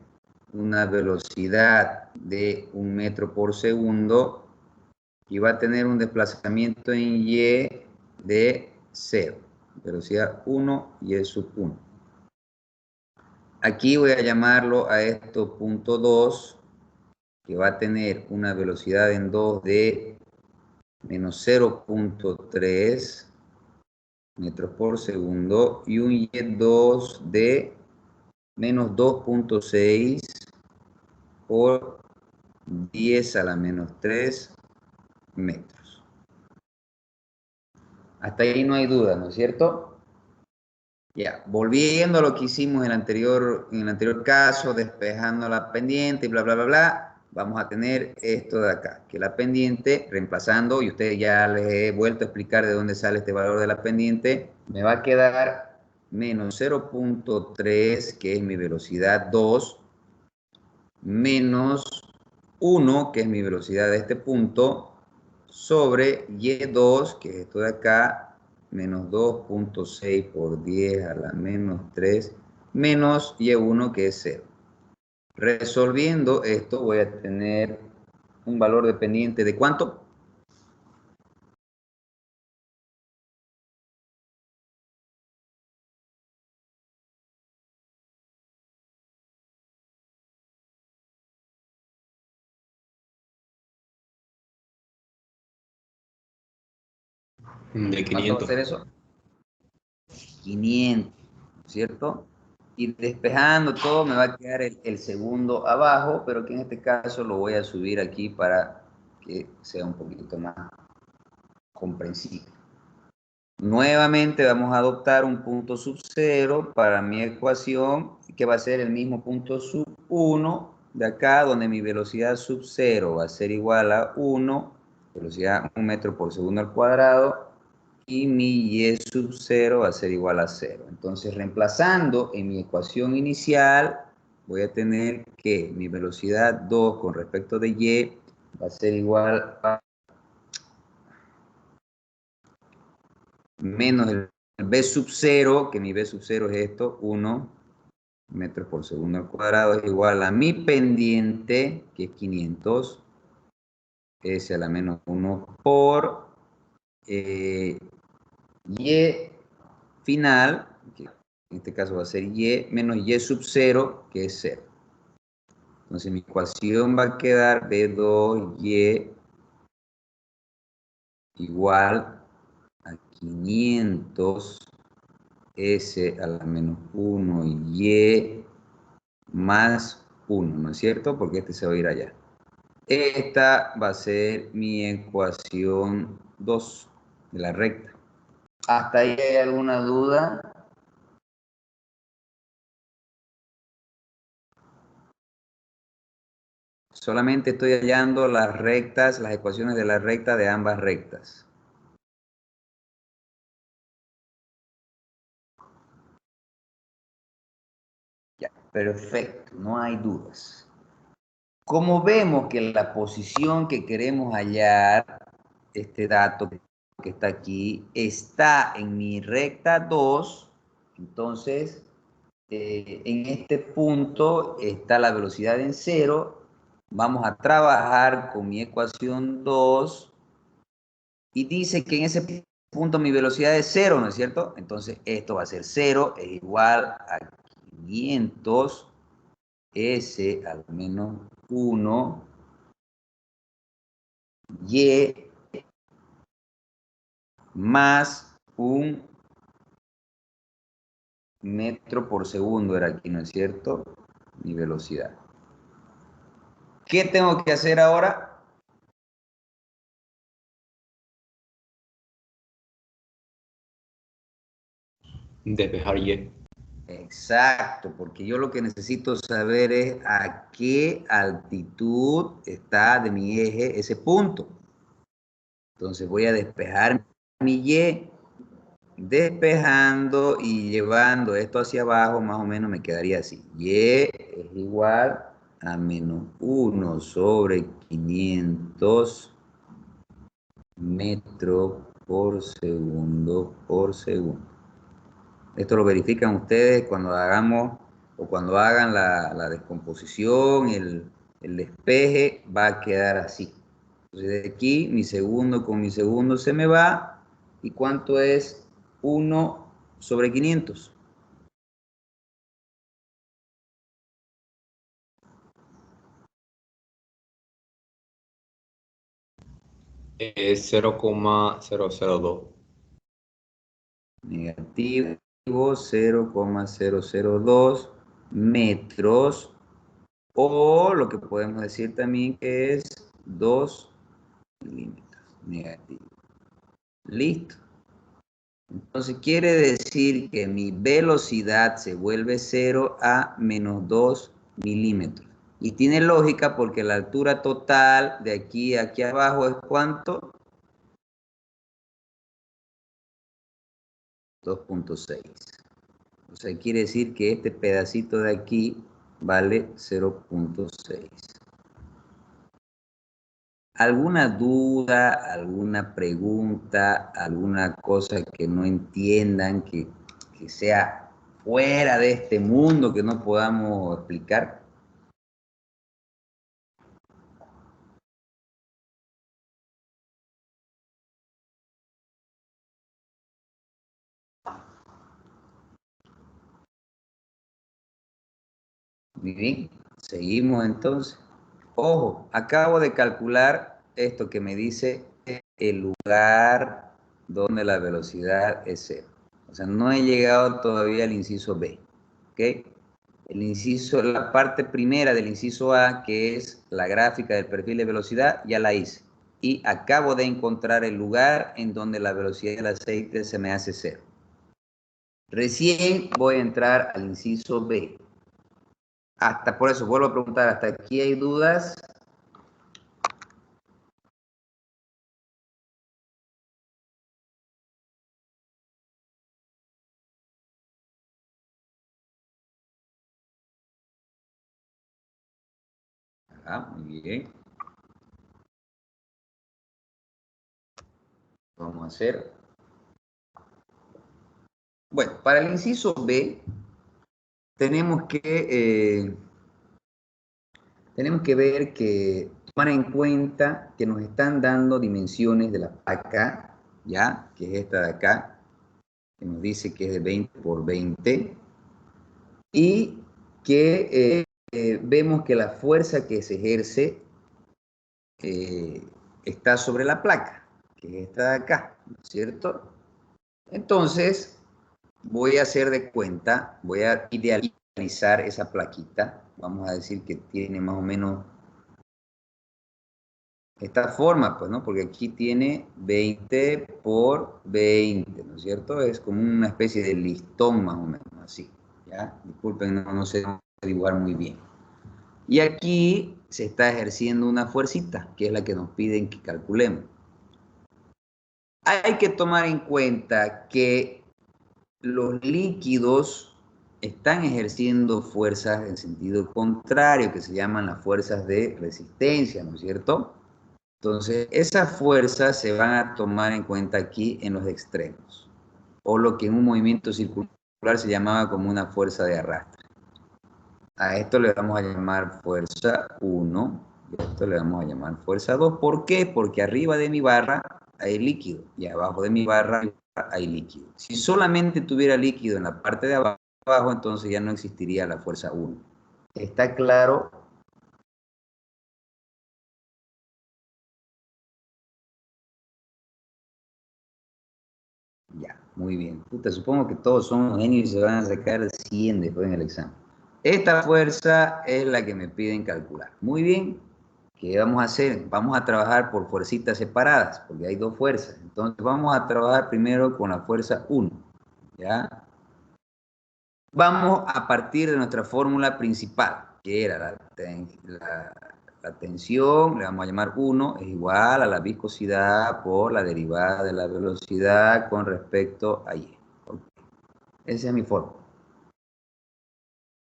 Speaker 1: una velocidad de 1 metro por segundo y va a tener un desplazamiento en Y de 0, velocidad 1 y es sub 1. Aquí voy a llamarlo a esto punto 2, que va a tener una velocidad en 2 de menos 0.3 metros por segundo y un Y2 de menos 2.6 por 10 a la menos 3 metros. Hasta ahí no hay duda, ¿no es cierto? Ya, volviendo a lo que hicimos en el anterior caso, despejando la pendiente y bla, bla, bla, bla, vamos a tener esto de acá, que la pendiente, reemplazando, y ustedes ya les he vuelto a explicar de dónde sale este valor de la pendiente, me va a quedar menos 0.3, que es mi velocidad 2, menos 1, que es mi velocidad de este punto, sobre Y2, que es esto de acá, menos 2.6 por 10 a la menos 3, menos Y1, que es 0. Resolviendo esto voy a tener un valor dependiente de ¿cuánto?
Speaker 2: De
Speaker 1: ¿Cuánto va a
Speaker 2: 500.
Speaker 1: ser eso? 500, ¿cierto? Y despejando todo me va a quedar el segundo abajo, pero que en este caso lo voy a subir aquí para que sea un poquito más comprensible. Nuevamente vamos a adoptar un punto sub 0 para mi ecuación, que va a ser el mismo punto sub 1 de acá, donde mi velocidad sub 0 va a ser igual a 1, velocidad 1 metro por segundo al cuadrado, y mi y sub 0 va a ser igual a 0. Entonces, reemplazando en mi ecuación inicial, voy a tener que mi velocidad 2 con respecto de y va a ser igual a menos el b sub 0, que mi b sub 0 es esto, 1 metros por segundo al cuadrado, es igual a mi pendiente, que es 500, s a la menos 1 por y final, que en este caso va a ser y menos y sub 0, que es 0. Entonces mi ecuación va a quedar b2y igual a 500 s a la menos 1 y más 1, ¿no es cierto? Porque este se va a ir allá. Esta va a ser mi ecuación 2 de la recta. ¿Hasta ahí hay alguna duda? Solamente estoy hallando las rectas, las ecuaciones de la recta de ambas rectas. Ya, perfecto, no hay dudas. Como vemos que la posición que queremos hallar, este dato que está aquí, está en mi recta 2, entonces en este punto está la velocidad en 0. Vamos a trabajar con mi ecuación 2 y dice que en ese punto mi velocidad es 0, ¿no es cierto? Entonces esto va a ser 0, es igual a 500 s al menos 1 y más un metro por segundo era aquí, ¿no es cierto? Mi velocidad. ¿Qué tengo que hacer ahora?
Speaker 2: Despejar y.
Speaker 1: Exacto, porque yo lo que necesito saber es a qué altitud está de mi eje ese punto. Entonces voy a despejar mi y, despejando y llevando esto hacia abajo, más o menos me quedaría así. Y es igual a menos 1 sobre 500 metros por segundo por segundo. Esto lo verifican ustedes cuando hagamos o cuando hagan la descomposición, el despeje, va a quedar así. Entonces de aquí mi segundo con mi segundo se me va. ¿Y cuánto es 1 sobre 500?
Speaker 2: Es 0,002.
Speaker 1: Negativo 0,002 metros, o lo que podemos decir también que es 2 milímetros. Negativo. Listo. Entonces quiere decir que mi velocidad se vuelve 0 a menos 2 milímetros. Y tiene lógica porque la altura total de aquí a aquí abajo es ¿cuánto? 2.6. O sea, quiere decir que este pedacito de aquí vale 0.6. ¿Alguna duda, alguna pregunta, alguna cosa que no entiendan, que sea fuera de este mundo que no podamos explicar? Muy bien, seguimos entonces. Ojo, acabo de calcular esto que me dice el lugar donde la velocidad es 0. O sea, no he llegado todavía al inciso B. ¿Ok? El inciso, la parte primera del inciso A, que es la gráfica del perfil de velocidad, ya la hice. y acabo de encontrar el lugar en donde la velocidad del aceite se me hace 0. Recién voy a entrar al inciso B. Hasta por eso vuelvo a preguntar, ¿hasta aquí hay dudas? Muy bien. Vamos a hacer. Bueno, para el inciso B, tenemos que ver que tomar en cuenta que nos están dando dimensiones de la placa, ¿ya? Que es esta de acá, que nos dice que es de 20 por 20, y que vemos que la fuerza que se ejerce está sobre la placa, que es esta de acá, ¿no es cierto? Entonces, voy a hacer de cuenta, voy a idealizar esa plaquita, vamos a decir que tiene más o menos esta forma, pues, ¿no? Porque aquí tiene 20 por 20, ¿no es cierto? Es como una especie de listón, más o menos, así, ¿ya? Disculpen, no sé dibujar muy bien. Y aquí se está ejerciendo una fuercita, que es la que nos piden que calculemos. Hay que tomar en cuenta que los líquidos están ejerciendo fuerzas en sentido contrario, que se llaman las fuerzas de resistencia, ¿no es cierto? Entonces, esas fuerzas se van a tomar en cuenta aquí en los extremos, o lo que en un movimiento circular se llamaba como una fuerza de arrastre. A esto le vamos a llamar fuerza 1, y a esto le vamos a llamar fuerza 2. ¿Por qué? Porque arriba de mi barra hay líquido, y abajo de mi barra hay líquido. Si solamente tuviera líquido en la parte de abajo, entonces ya no existiría la fuerza 1. ¿Está claro? Ya, muy bien. Puta, supongo que todos son genios y se van a sacar 100 después en el examen. Esta fuerza es la que me piden calcular. Muy bien. ¿Qué vamos a hacer? Vamos a trabajar por fuercitas separadas, porque hay dos fuerzas. Entonces vamos a trabajar primero con la fuerza 1. ¿Ya? Vamos a partir de nuestra fórmula principal, que era la tensión, le vamos a llamar 1, es igual a la viscosidad por la derivada de la velocidad con respecto a Y. Okay. Esa es mi fórmula.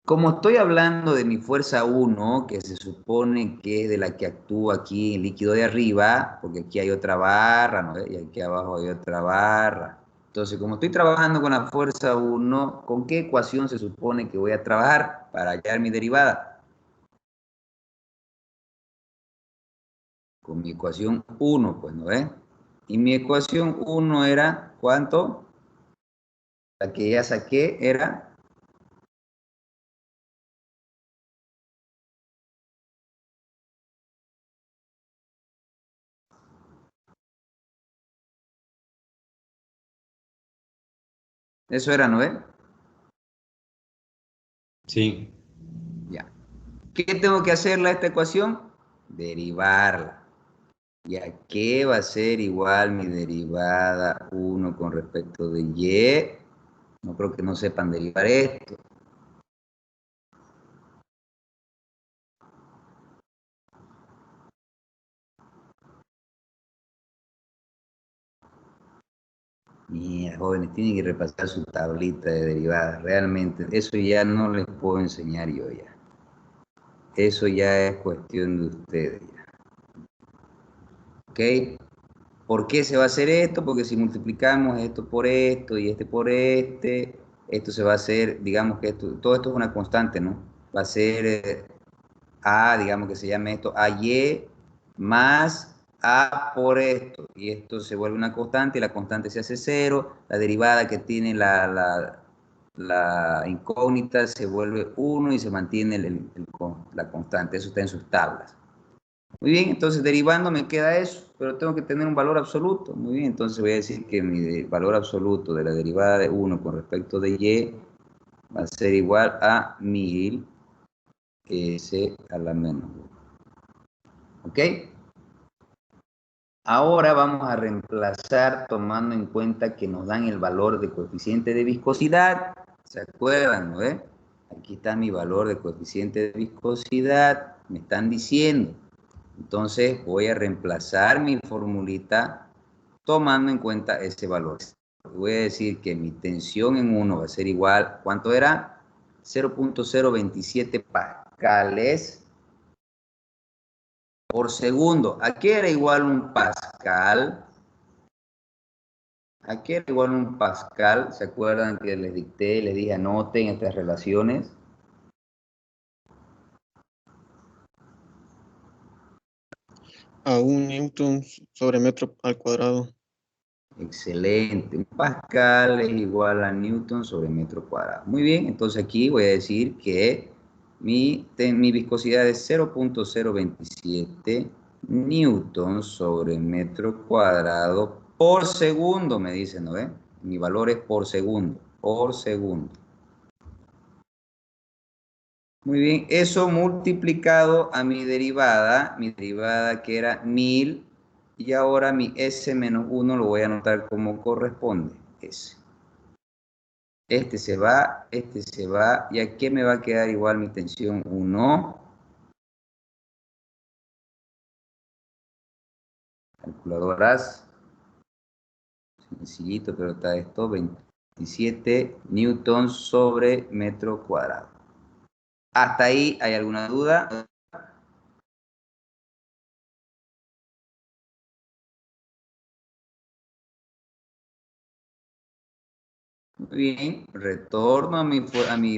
Speaker 1: Como estoy hablando de mi fuerza 1, que se supone que es de la que actúa aquí el líquido de arriba, porque aquí hay otra barra, ¿no? Y aquí abajo hay otra barra. Entonces, como estoy trabajando con la fuerza 1, ¿con qué ecuación se supone que voy a trabajar para hallar mi derivada? Con mi ecuación 1, pues, ¿no ves? Y mi ecuación 1 era, ¿cuánto? La que ya saqué era... Eso era, ¿no ves?
Speaker 2: Sí.
Speaker 1: Ya. ¿Qué tengo que hacerle a esta ecuación? Derivarla. ¿Y a qué va a ser igual mi derivada 1 con respecto de Y? No creo que no sepan derivar esto. Mira, jóvenes, tienen que repasar su tablita de derivadas. Realmente, eso ya no les puedo enseñar yo ya. Eso ya es cuestión de ustedes ya. ¿Ok? ¿Por qué se va a hacer esto? Porque si multiplicamos esto por esto y este por este, esto se va a hacer, digamos que esto, todo esto es una constante, ¿no? Va a ser A, digamos que se llame esto AY más A por esto. Y esto se vuelve una constante y la constante se hace 0. La derivada que tiene la incógnita se vuelve 1 y se mantiene la constante. Eso está en sus tablas. Muy bien, entonces derivando me queda eso, pero tengo que tener un valor absoluto. Muy bien, entonces voy a decir que mi valor absoluto de la derivada de 1 con respecto de Y va a ser igual a 1000 S a la menos 1. ¿Ok? Ahora vamos a reemplazar tomando en cuenta que nos dan el valor de coeficiente de viscosidad. ¿Se acuerdan, no? Aquí está mi valor de coeficiente de viscosidad. Me están diciendo. Entonces voy a reemplazar mi formulita tomando en cuenta ese valor. Voy a decir que mi tensión en 1 va a ser igual, ¿cuánto era? 0.027 pascales por segundo. ¿A qué era igual un pascal? ¿A qué era igual un pascal? ¿Se acuerdan que les dicté, les dije anoten estas relaciones?
Speaker 4: A 1 Newton sobre metro al cuadrado.
Speaker 1: Excelente. Un pascal es igual a Newton sobre metro cuadrado. Muy bien, entonces aquí voy a decir que mi viscosidad es 0.027 Newton sobre metro cuadrado por segundo, me dicen, ¿no ve? Mi valor es por segundo, por segundo. Muy bien, eso multiplicado a mi derivada que era 1000, y ahora mi S menos 1 lo voy a anotar como corresponde, S. Este se va, ¿y a qué me va a quedar igual mi tensión? 1. Calculadoras, sencillito, pero está esto, 27 newtons sobre metro cuadrado. ¿Hasta ahí hay alguna duda? Muy bien, retorno a mi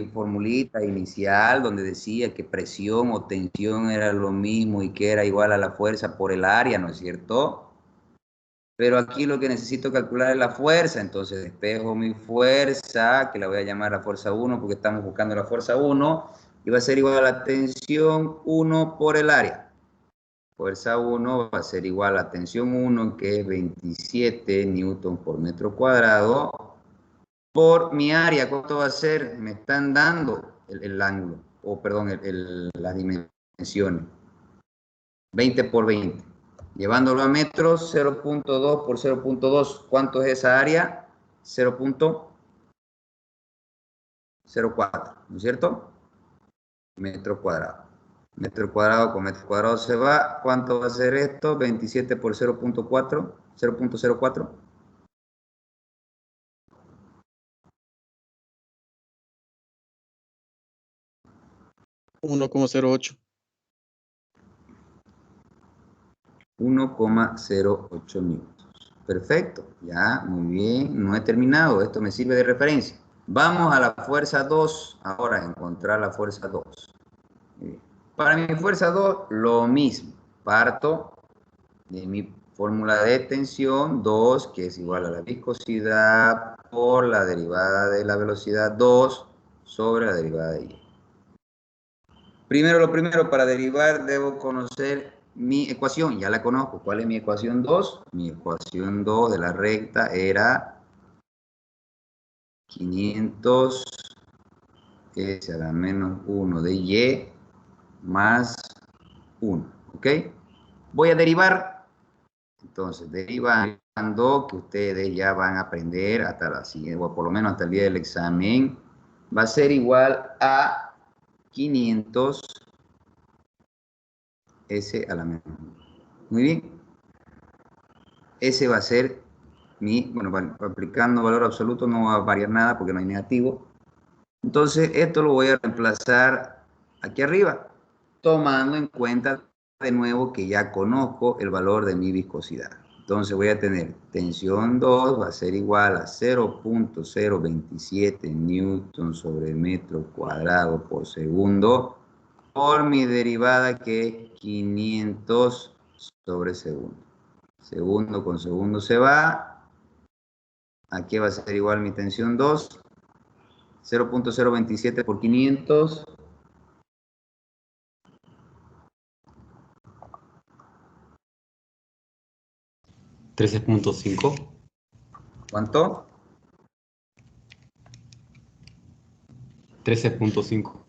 Speaker 1: formulita inicial donde decía que presión o tensión era lo mismo y que era igual a la fuerza por el área, ¿no es cierto? Pero aquí lo que necesito calcular es la fuerza, entonces despejo mi fuerza, que la voy a llamar la fuerza 1 porque estamos buscando la fuerza 1, y va a ser igual a la tensión 1 por el área. Fuerza 1 va a ser igual a tensión 1, que es 27 newton por metro cuadrado, por mi área. ¿Cuánto va a ser? Me están dando el ángulo, o perdón, las dimensiones. 20 por 20. Llevándolo a metros, 0.2 por 0.2. ¿Cuánto es esa área? 0.04, ¿no es cierto? Metro cuadrado. Metro cuadrado con metro cuadrado se va. ¿Cuánto va a ser esto? 27 por 0.4, 0.04.
Speaker 4: 1,08.
Speaker 1: 1,08 minutos. Perfecto, ya, muy bien, no he terminado, esto me sirve de referencia. Vamos a la fuerza 2, ahora encontrar la fuerza 2. Para mi fuerza 2, lo mismo, parto de mi fórmula de tensión 2, que es igual a la viscosidad por la derivada de la velocidad 2 sobre la derivada de Y. Primero lo primero, para derivar debo conocer mi ecuación, ya la conozco. ¿Cuál es mi ecuación 2? Mi ecuación 2 de la recta era 500 S a la menos 1 de Y más 1, ¿ok? Voy a derivar, entonces derivando, que ustedes ya van a aprender hasta la siguiente, o por lo menos hasta el día del examen, va a ser igual a 500 S a la menos 1. Muy bien. Ese va a ser bueno, aplicando valor absoluto no va a variar nada porque no hay negativo. Entonces, esto lo voy a reemplazar aquí arriba, tomando en cuenta de nuevo que ya conozco el valor de mi viscosidad. Entonces voy a tener tensión 2 va a ser igual a 0.027 newton sobre metro cuadrado por segundo por mi derivada que es 500 sobre segundo. Segundo con segundo se va. Aquí va a ser igual mi tensión 2. 0.027 por 500.
Speaker 2: 13.5.
Speaker 1: ¿Cuánto?
Speaker 2: 13.5.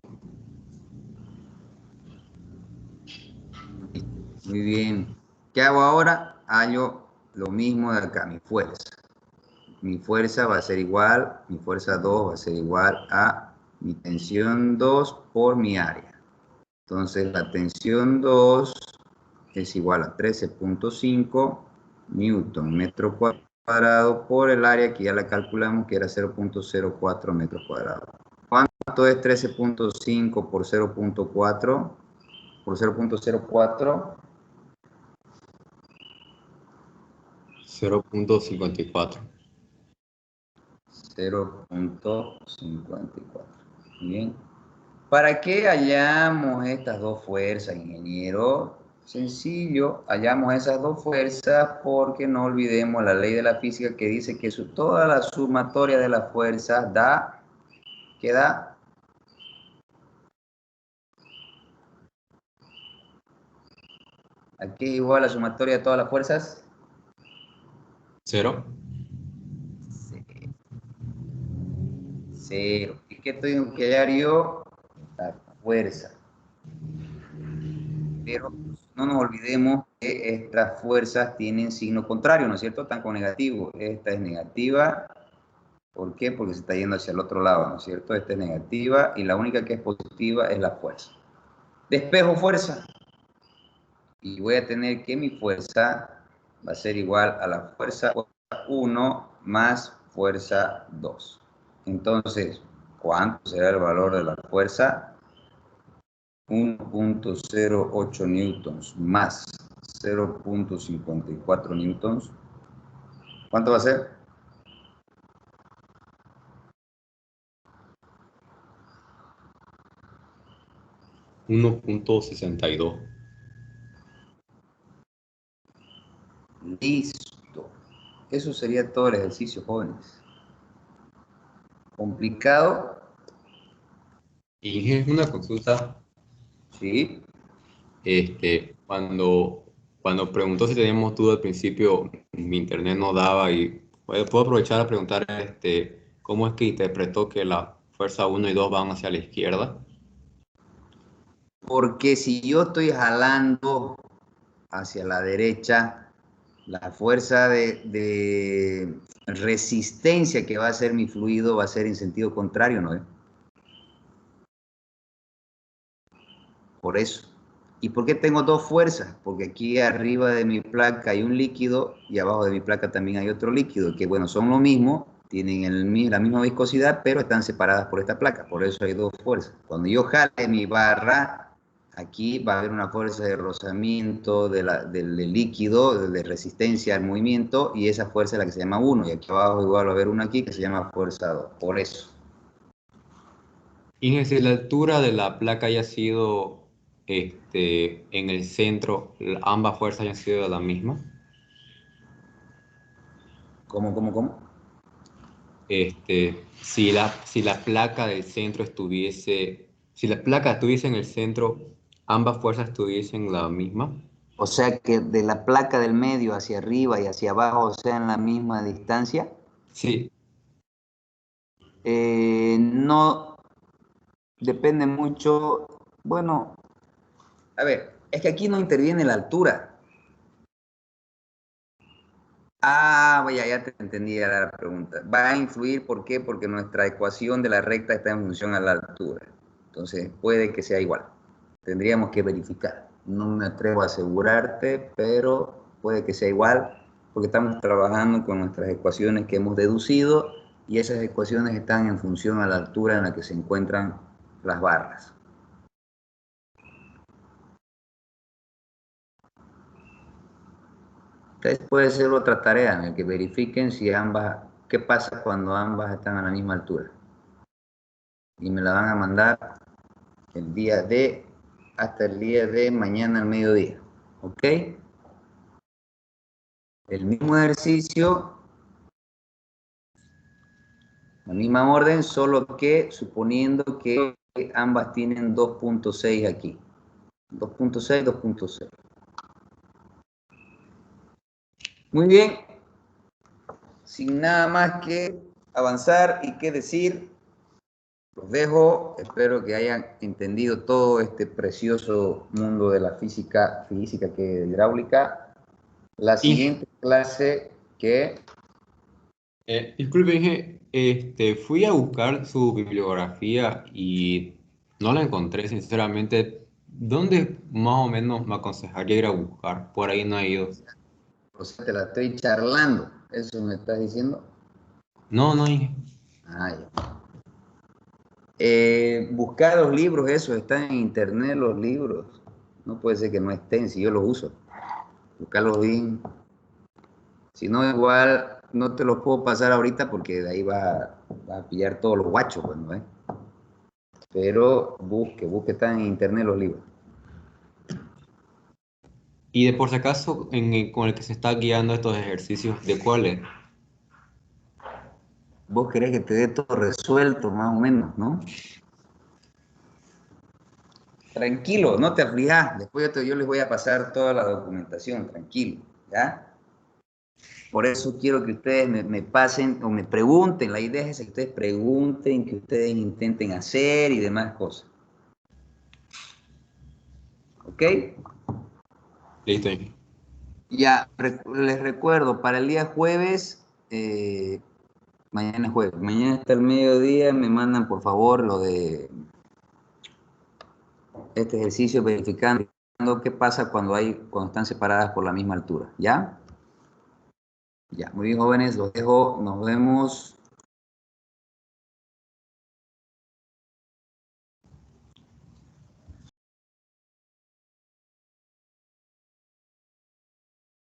Speaker 1: Muy bien. ¿Qué hago ahora? hallo lo mismo de acá, mi fuerza. Mi fuerza va a ser igual, mi fuerza 2 va a ser igual a mi tensión 2 por mi área. Entonces la tensión 2 es igual a 13.5 newton metro cuadrado por el área que ya la calculamos que era 0.04 metros cuadrados. ¿Cuánto es 13.5 por 0.4? Por 0.04.
Speaker 2: 0.54.
Speaker 1: 0.54. Bien. ¿Para qué hallamos estas dos fuerzas, ingeniero? Sencillo, hallamos esas dos fuerzas porque no olvidemos la ley de la física que dice que toda la sumatoria de las fuerzas da, ¿qué da? Aquí igual la sumatoria de todas las fuerzas.
Speaker 2: 0.
Speaker 1: Cero. ¿Y qué tengo que hallar yo? La fuerza. Pero no nos olvidemos que estas fuerzas tienen signo contrario, ¿no es cierto? Están con negativo. Esta es negativa. ¿Por qué? Porque se está yendo hacia el otro lado, ¿no es cierto? Esta es negativa y la única que es positiva es la fuerza. Despejo fuerza. Y voy a tener que mi fuerza va a ser igual a la fuerza 1 más fuerza 2. Entonces, ¿cuánto será el valor de la fuerza? 1.08 newtons más 0.54 newtons. ¿Cuánto va a ser?
Speaker 2: 1.62.
Speaker 1: Listo. Eso sería todo el ejercicio, jóvenes. ¿Complicado?
Speaker 2: Y es una consulta,
Speaker 1: Sí.
Speaker 2: cuando preguntó si teníamos duda al principio, mi internet no daba y puedo aprovechar a preguntar cómo es que interpretó que la fuerza 1 y 2 van hacia la izquierda.
Speaker 1: Porque si yo estoy jalando hacia la derecha, la fuerza de resistencia que va a hacer mi fluido va a ser en sentido contrario, ¿no? Por eso. ¿Y por qué tengo dos fuerzas? Porque aquí arriba de mi placa hay un líquido y abajo de mi placa también hay otro líquido, que bueno, son lo mismo, tienen la misma viscosidad, pero están separadas por esta placa. Por eso hay dos fuerzas. Cuando yo jale mi barra, aquí va a haber una fuerza de rozamiento del líquido, de resistencia al movimiento, y esa fuerza es la que se llama 1. Y aquí abajo igual va a haber una aquí que se llama fuerza 2. Por eso.
Speaker 2: Y si la altura de la placa haya sido en el centro, ambas fuerzas hayan sido la misma.
Speaker 1: ¿Cómo?
Speaker 2: Si la placa del centro si la placa estuviese en el centro, ambas fuerzas estuviesen la misma.
Speaker 1: O sea que de la placa del medio hacia arriba y hacia abajo sean la misma distancia.
Speaker 2: Sí,
Speaker 1: No depende mucho. Bueno, a ver, es que aquí no interviene la altura. Ah, vaya, ya te entendí la pregunta. Va a influir, ¿por qué? Porque nuestra ecuación de la recta está en función a la altura. Entonces, puede que sea igual. Tendríamos que verificar. No me atrevo a asegurarte, pero puede que sea igual, porque estamos trabajando con nuestras ecuaciones que hemos deducido y esas ecuaciones están en función a la altura en la que se encuentran las barras. Entonces puede ser otra tarea en la que verifiquen si qué pasa cuando ambas están a la misma altura. Y me la van a mandar hasta el día de mañana al mediodía. ¿Ok? El mismo ejercicio, la misma orden, solo que suponiendo que ambas tienen 2.6 aquí. 2.6, 2.6. Muy bien. Sin nada más que avanzar y que decir, los dejo. Espero que hayan entendido todo este precioso mundo de la física que es hidráulica. La siguiente clase que...
Speaker 2: Disculpe, Inge, fui a buscar su bibliografía y no la encontré, sinceramente. ¿Dónde más o menos me aconsejaría ir a buscar? Por ahí no he ido.
Speaker 1: O sea, te la estoy charlando. ¿Eso me estás diciendo?
Speaker 2: No, no, Inge.
Speaker 1: Ah, ya. Buscar los libros, eso, están en internet los libros. No puede ser que no estén, si yo los uso. Buscarlos bien. Si no, igual no te los puedo pasar ahorita porque de ahí va a pillar todos los guachos, pues, ¿no? Pero busque, están en internet los libros.
Speaker 2: Y de por si acaso, con el que se está guiando estos ejercicios, ¿de cuál es?
Speaker 1: Vos querés que te dé todo resuelto, más o menos, ¿no? Tranquilo, no te aflijas. Después yo les voy a pasar toda la documentación, tranquilo, ¿ya? Por eso quiero que ustedes me pasen o me pregunten. La idea es esa, que ustedes pregunten, que ustedes intenten hacer y demás cosas. ¿Ok?
Speaker 2: Listo, Inge.
Speaker 1: Ya, les recuerdo, para el día jueves, mañana es jueves, mañana hasta el mediodía me mandan por favor lo de este ejercicio verificando qué pasa cuando están separadas por la misma altura, ¿ya? Ya, muy bien jóvenes, los dejo, nos vemos